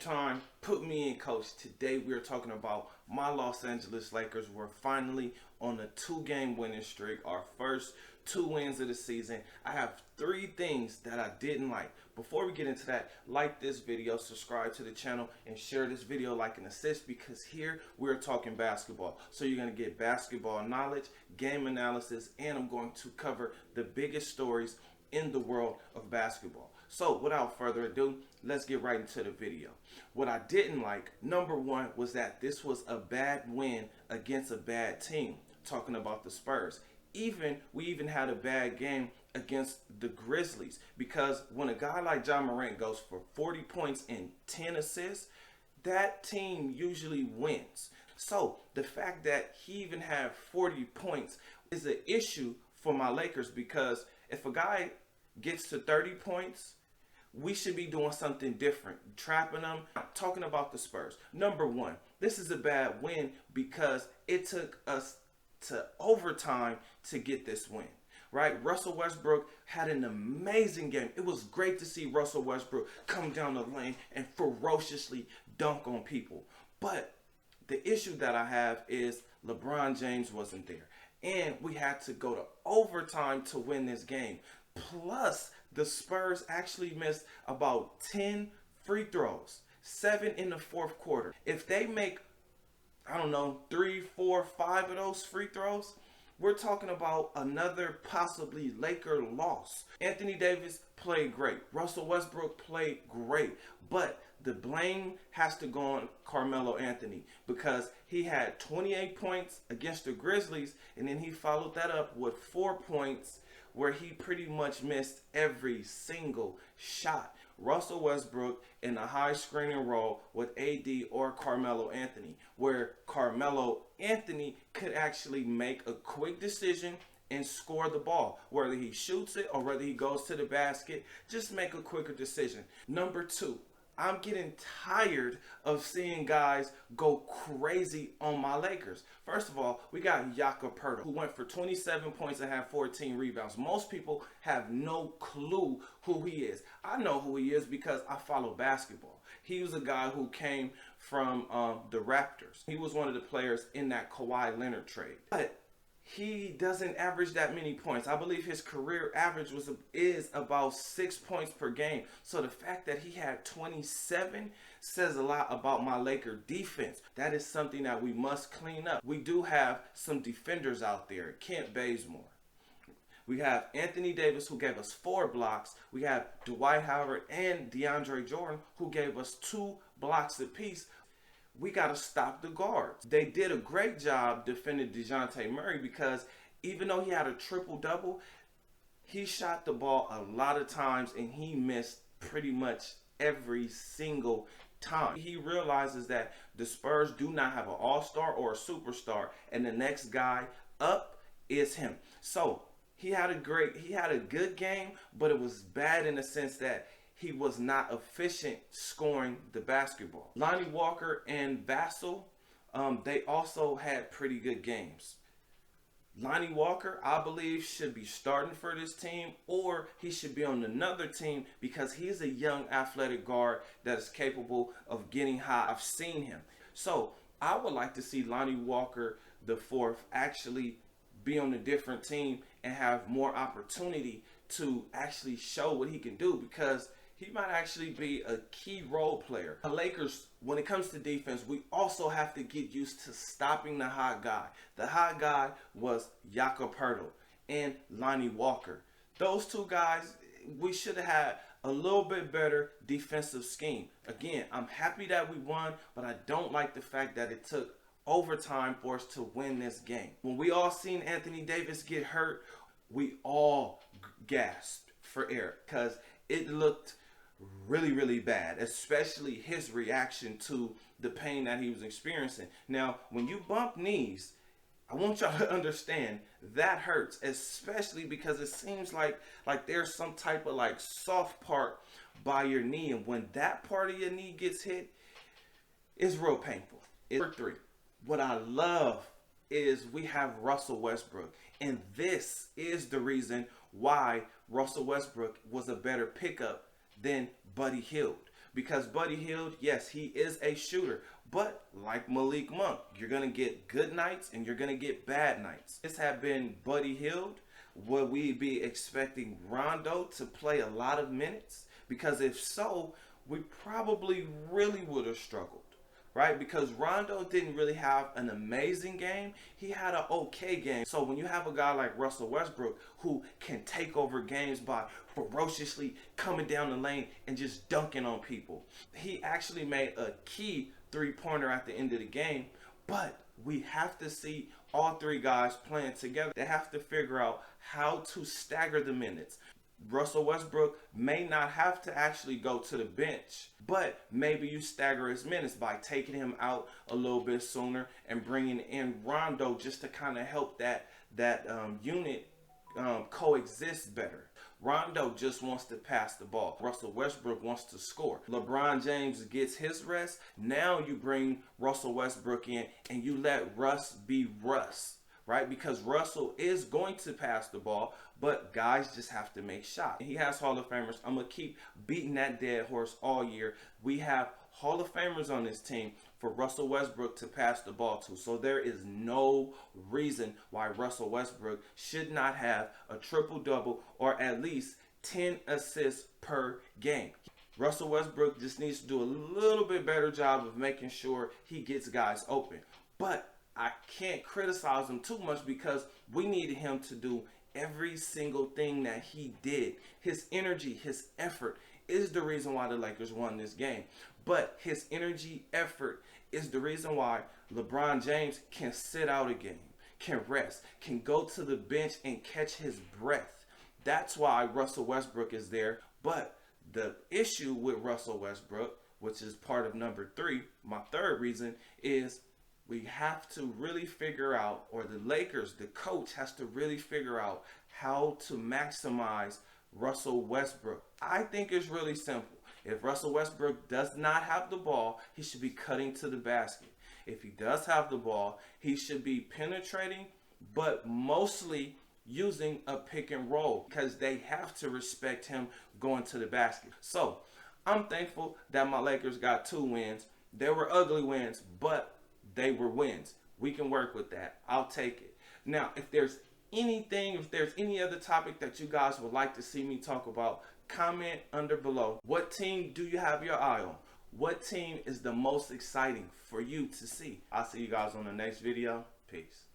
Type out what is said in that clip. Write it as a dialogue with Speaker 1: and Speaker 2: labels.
Speaker 1: time, put me in, coach. Today we are talking about my Los Angeles Lakers. We're finally on a 2-game winning streak, our first 2 wins of the season. I have 3 things that I didn't like. Before we get into that, like this video, subscribe to the channel, and share this video like an assist, because here we're talking basketball. So you're going to get basketball knowledge, game analysis, and I'm going to cover the biggest stories in the world of basketball. So without further ado, let's get right into the video. What I didn't like, number one, was that this was a bad win against a bad team. Talking about the Spurs. We even had a bad game against the Grizzlies, because when a guy like Ja Morant goes for 40 points and 10 assists, that team usually wins. So the fact that he even had 40 points is an issue for my Lakers, because if a guy gets to 30 points, we should be doing something different, trapping them. Talking about the Spurs, number one, this is a bad win because it took us to overtime to get this win, right? Russell Westbrook had an amazing game. It was great to see Russell Westbrook come down the lane and ferociously dunk on people. But the issue that I have is LeBron James wasn't there, and we had to go to overtime to win this game. Plus, the Spurs actually missed about 10 free throws, 7 in the fourth quarter. If they make, I don't know, 3, 4, 5 of those free throws, we're talking about another possibly Laker loss. Anthony Davis played great. Russell Westbrook played great. But the blame has to go on Carmelo Anthony, because he had 28 points against the Grizzlies, and then he followed that up with 4 points where he pretty much missed every single shot. Russell Westbrook in a high screening role with AD or Carmelo Anthony, where Carmelo Anthony could actually make a quick decision and score the ball. Whether he shoots it or whether he goes to the basket, just make a quicker decision. Number 2, I'm getting tired of seeing guys go crazy on my Lakers. First of all, we got Jakob Poeltl, who went for 27 points and had 14 rebounds. Most people have no clue who he is. I know who he is because I follow basketball. He was a guy who came from the Raptors. He was one of the players in that Kawhi Leonard trade. But he doesn't average that many points. I believe his career average is about 6 points per game. So the fact that he had 27 says a lot about my Laker defense. That is something that we must clean up. We do have some defenders out there. Kent Bazemore. We have Anthony Davis, who gave us 4 blocks. We have Dwight Howard and DeAndre Jordan, who gave us 2 blocks apiece. We got to stop the guards. They did a great job defending DeJounte Murray, because even though he had a triple-double, he shot the ball a lot of times and he missed pretty much every single time. He realizes that the Spurs do not have an all-star or a superstar, and the next guy up is him. So he had a good game, but it was bad in the sense that he was not efficient scoring the basketball. Lonnie Walker and Vassell, they also had pretty good games. Lonnie Walker, I believe, should be starting for this team, or he should be on another team, because he's a young athletic guard that is capable of getting high. I've seen him. So I would like to see Lonnie Walker the fourth actually be on a different team and have more opportunity to actually show what he can do, because he might actually be a key role player. The Lakers, when it comes to defense, we also have to get used to stopping the hot guy. The hot guy was Jakob Poeltl and Lonnie Walker. Those 2 guys, we should have had a little bit better defensive scheme. Again, I'm happy that we won, but I don't like the fact that it took overtime for us to win this game. When we all seen Anthony Davis get hurt, we all gasped for air, because it looked really, really bad, especially his reaction to the pain that he was experiencing. Now, when you bump knees, I want y'all to understand that hurts, especially because it seems like there's some type of soft part by your knee, and when that part of your knee gets hit, it's real painful. Number 3, what I love is we have Russell Westbrook, and this is the reason why Russell Westbrook was a better pickup than Buddy Hield. Because Buddy Hield, yes, he is a shooter. But like Malik Monk, you're going to get good nights and you're going to get bad nights. This had been Buddy Hield. Would we be expecting Rondo to play a lot of minutes? Because if so, we probably really would have struggled, right? Because Rondo didn't really have an amazing game. He had an okay game. So when you have a guy like Russell Westbrook who can take over games by ferociously coming down the lane and just dunking on people, he actually made a key three-pointer at the end of the game. But we have to see all three guys playing together. They have to figure out how to stagger the minutes. Russell Westbrook may not have to actually go to the bench, but maybe you stagger his minutes by taking him out a little bit sooner and bringing in Rondo just to kind of help that unit coexist better. Rondo just wants to pass the ball. Russell Westbrook wants to score. LeBron James gets his rest. Now you bring Russell Westbrook in and you let Russ be Russ, right? Because Russell is going to pass the ball, but guys just have to make shots. He has Hall of Famers. I'm going to keep beating that dead horse all year. We have Hall of Famers on this team for Russell Westbrook to pass the ball to. So there is no reason why Russell Westbrook should not have a triple-double or at least 10 assists per game. Russell Westbrook just needs to do a little bit better job of making sure he gets guys open. But I can't criticize him too much because we needed him to do every single thing that he did. His energy, his effort is the reason why the Lakers won this game. But his energy, effort is the reason why LeBron James can sit out a game, can rest, can go to the bench and catch his breath. That's why Russell Westbrook is there. But the issue with Russell Westbrook, which is part of number 3, my third reason, is we have to really figure out, or the Lakers, the coach has to really figure out how to maximize Russell Westbrook. I think it's really simple. If Russell Westbrook does not have the ball, he should be cutting to the basket. If he does have the ball, he should be penetrating, but mostly using a pick and roll because they have to respect him going to the basket. So I'm thankful that my Lakers got 2 wins. They were ugly wins, but they were wins. We can work with that. I'll take it. Now, if there's any other topic that you guys would like to see me talk about, comment under below. What team do you have your eye on? What team is the most exciting for you to see? I'll see you guys on the next video. Peace.